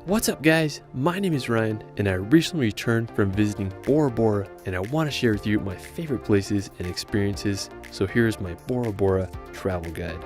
What's up guys, my name is Ryan and I recently returned from visiting Bora and I want to share with you my favorite places and experiences, so here's my Bora travel guide.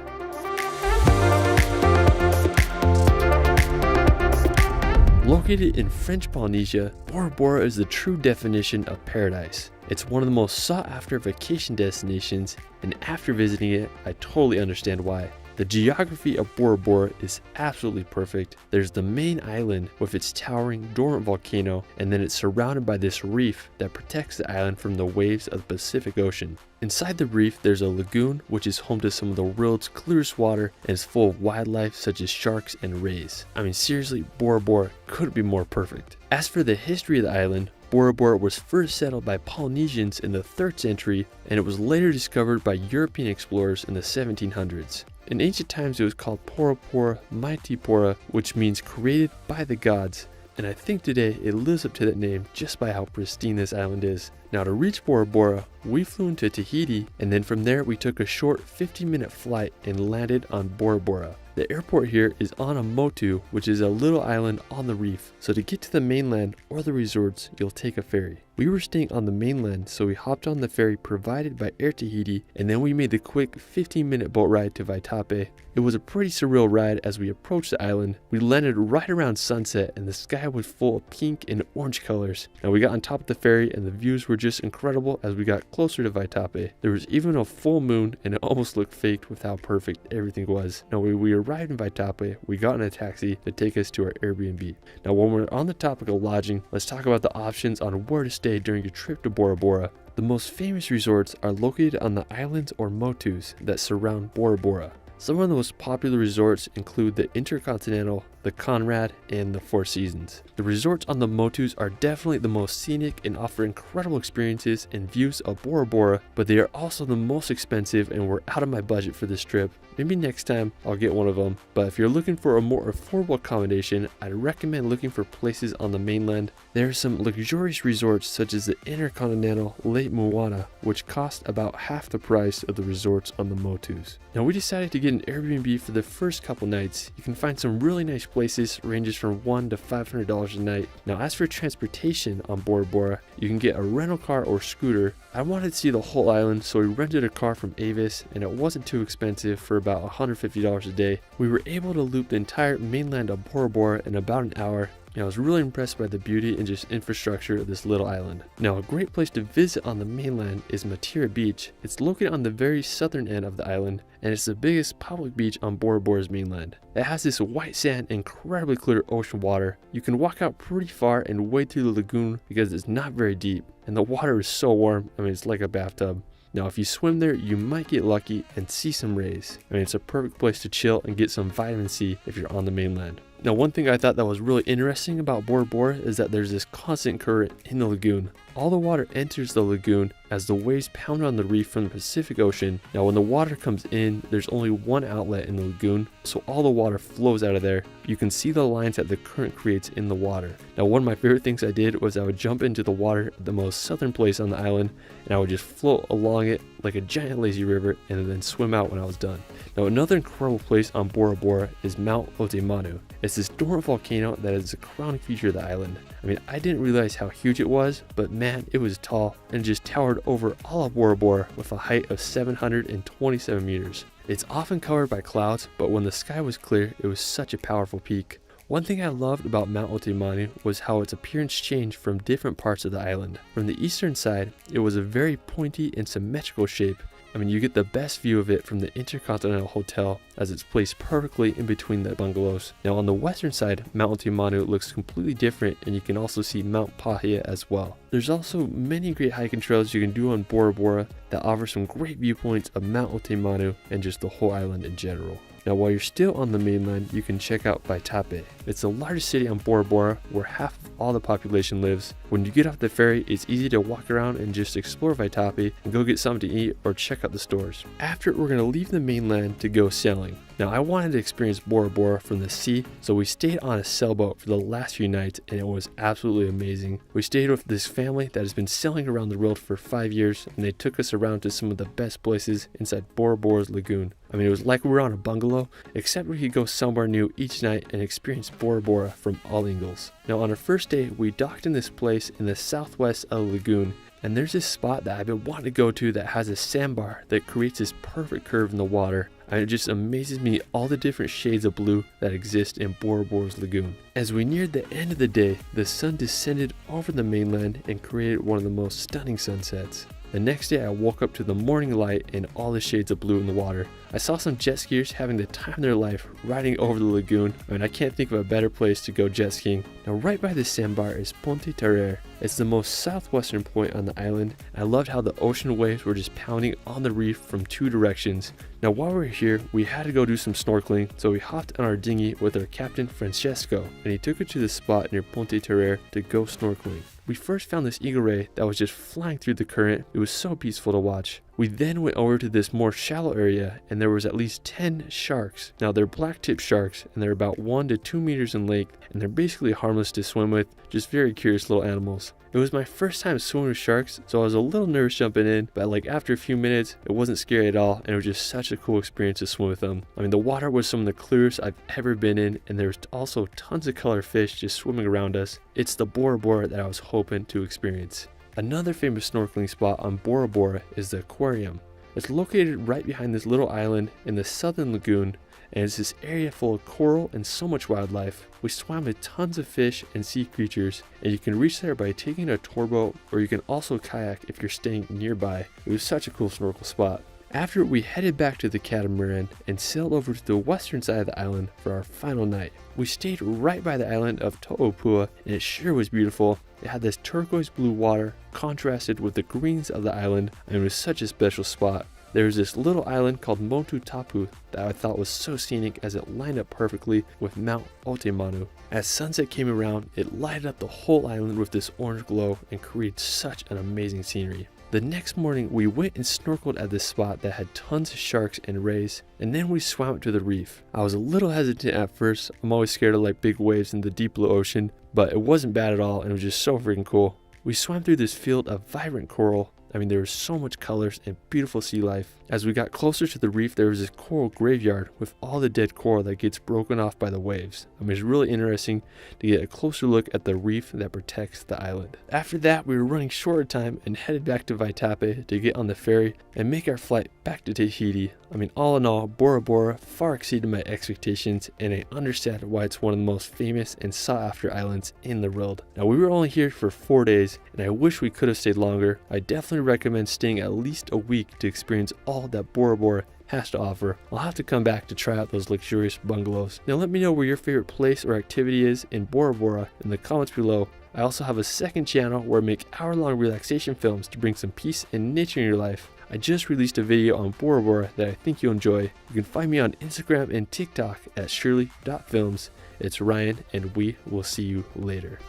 Located in French Polynesia, Bora is the true definition of paradise. It's one of the most sought after vacation destinations, and after visiting it, I totally understand why. The geography of Bora is absolutely perfect. There's the main island with its towering dormant volcano, and then it's surrounded by this reef that protects the island from the waves of the Pacific Ocean. Inside the reef, there's a lagoon which is home to some of the world's clearest water and is full of wildlife such as sharks and rays. I mean seriously, Bora couldn't be more perfect. As for the history of the island, Bora was first settled by Polynesians in the 3rd century, and it was later discovered by European explorers in the 1700s. In ancient times it was called Pora Maiti Pora, which means created by the gods, and I think today it lives up to that name just by how pristine this island is. Now to reach Bora, we flew into Tahiti, and then from there we took a short 15-minute flight and landed on Bora. The airport here is on a motu, which is a little island on the reef, so to get to the mainland or the resorts, you'll take a ferry. We were staying on the mainland, so we hopped on the ferry provided by Air Tahiti, and then we made the quick 15-minute boat ride to Vaitape. It was a pretty surreal ride as we approached the island. We landed right around sunset and the sky was full of pink and orange colors. Now we got on top of the ferry and the views were just incredible as we got closer to Vaitape. There was even a full moon and it almost looked faked with how perfect everything was. Now when we arrived in Vaitape, we got in a taxi to take us to our Airbnb. Now when we're on the topic of lodging, let's talk about the options on where to stay during your trip to Bora. The most famous resorts are located on the islands or motus that surround Bora. Some of the most popular resorts include the Intercontinental, the Conrad, and the Four Seasons. The resorts on the motus are definitely the most scenic and offer incredible experiences and views of Bora, but they are also the most expensive and were out of my budget for this trip. Maybe next time I'll get one of them, but if you're looking for a more affordable accommodation, I'd recommend looking for places on the mainland. There are some luxurious resorts such as the Intercontinental Lake Moana, which cost about half the price of the resorts on the motus. Now we decided to get an Airbnb for the first couple nights. You can find some really nice places, ranges from $100 to $500 a night. Now as for transportation on Bora, you can get a rental car or scooter. I wanted to see the whole island, so we rented a car from Avis, and it wasn't too expensive for about $150 a day. We were able to loop the entire mainland of Bora in about an hour. I was really impressed by the beauty and just infrastructure of this little island. Now a great place to visit on the mainland is Matira Beach. It's located on the very southern end of the island, and it's the biggest public beach on Bora's mainland. It has this white sand and incredibly clear ocean water. You can walk out pretty far and wade through the lagoon because it's not very deep, and the water is so warm, I mean it's like a bathtub. Now if you swim there, you might get lucky and see some rays. I mean it's a perfect place to chill and get some vitamin C if you're on the mainland. Now one thing I thought that was really interesting about Bora is that there's this constant current in the lagoon. All the water enters the lagoon as the waves pound on the reef from the Pacific Ocean. Now when the water comes in, there's only one outlet in the lagoon, so all the water flows out of there. You can see the lines that the current creates in the water. Now one of my favorite things I did was I would jump into the water at the most southern place on the island, and I would just float along it like a giant lazy river and then swim out when I was done. Now another incredible place on Bora is Mount Otemanu. It's this dormant volcano that is the crowning feature of the island. I mean, I didn't realize how huge it was, but man, it was tall and just towered over all of Bora with a height of 727 meters. It's often covered by clouds, but when the sky was clear, it was such a powerful peak. One thing I loved about Mount Otemanu was how its appearance changed from different parts of the island. From the eastern side, it was a very pointy and symmetrical shape. I mean, you get the best view of it from the Intercontinental Hotel as it's placed perfectly in between the bungalows. Now on the western side, Mount Otemanu looks completely different, and you can also see Mount Pahia as well. There's also many great hiking trails you can do on Bora that offer some great viewpoints of Mount Otemanu and just the whole island in general. Now while you're still on the mainland, you can check out Vaitape. It's the largest city on Bora where half of all the population lives. When you get off the ferry, it's easy to walk around and just explore Vaitape and go get something to eat or check out the stores. After, we're going to leave the mainland to go sailing. Now I wanted to experience Bora Bora from the sea, so we stayed on a sailboat for the last few nights and it was absolutely amazing. We stayed with this family that has been sailing around the world for 5 years and they took us around to some of the best places inside Bora Bora's lagoon. I mean, it was like we were on a bungalow, except we could go somewhere new each night and experience Bora Bora from all angles. Now on our first day, we docked in this place in the southwest of the lagoon, and there's this spot that I've been wanting to go to that has a sandbar that creates this perfect curve in the water. And it just amazes me all the different shades of blue that exist in Bora Bora's lagoon. As we neared the end of the day, the sun descended over the mainland and created one of the most stunning sunsets. The next day I woke up to the morning light and all the shades of blue in the water. I saw some jet skiers having the time of their life riding over the lagoon. I mean, I can't think of a better place to go jet skiing. Now right by the sandbar is Ponte Terrere. It's the most southwestern point on the island. I loved how the ocean waves were just pounding on the reef from 2 directions. Now while we were here, we had to go do some snorkeling, so we hopped on our dinghy with our captain Francesco, and he took us to the spot near Ponte Terrere to go snorkeling. We first found this eagle ray that was just flying through the current. It was so peaceful to watch. We then went over to this more shallow area and there was at least 10 sharks. Now they're black-tip sharks and they're about 1 to 2 meters in length and they're basically harmless to swim with, just very curious little animals. It was my first time swimming with sharks, so I was a little nervous jumping in, but like after a few minutes, it wasn't scary at all, and it was just such a cool experience to swim with them. I mean, the water was some of the clearest I've ever been in, and there's also tons of color fish just swimming around us. It's the Bora Bora that I was hoping to experience. Another famous snorkeling spot on Bora Bora is the aquarium. It's located right behind this little island in the southern lagoon, and it's this area full of coral and so much wildlife. We swam with tons of fish and sea creatures, and you can reach there by taking a tour boat, or you can also kayak if you're staying nearby. It was such a cool snorkel spot. After, we headed back to the catamaran and sailed over to the western side of the island for our final night. We stayed right by the island of To'opua, and it sure was beautiful. It had this turquoise blue water contrasted with the greens of the island, and it was such a special spot. There was this little island called Motu Tapu that I thought was so scenic as it lined up perfectly with Mount Otemanu. As sunset came around, it lighted up the whole island with this orange glow and created such an amazing scenery. The next morning, we went and snorkeled at this spot that had tons of sharks and rays, and then we swam up to the reef. I was a little hesitant at first. I'm always scared of like big waves in the deep blue ocean, but it wasn't bad at all and it was just so freaking cool. We swam through this field of vibrant coral. I mean, there was so much colors and beautiful sea life. As we got closer to the reef, there was this coral graveyard with all the dead coral that gets broken off by the waves. I mean, it's really interesting to get a closer look at the reef that protects the island. After that, we were running short of time and headed back to Vaitape to get on the ferry and make our flight back to Tahiti. I mean, all in all, Bora Bora far exceeded my expectations, and I understand why it's one of the most famous and sought after islands in the world. Now, we were only here for 4 days, and I wish we could have stayed longer. I definitely recommend staying at least a week to experience all that Bora Bora has to offer. I'll have to come back to try out those luxurious bungalows. Now let me know where your favorite place or activity is in Bora Bora in the comments below. I also have a second channel where I make hour-long relaxation films to bring some peace and nature in your life. I just released a video on Bora Bora that I think you'll enjoy. You can find me on Instagram and TikTok at shirley.films. It's Ryan, and we will see you later.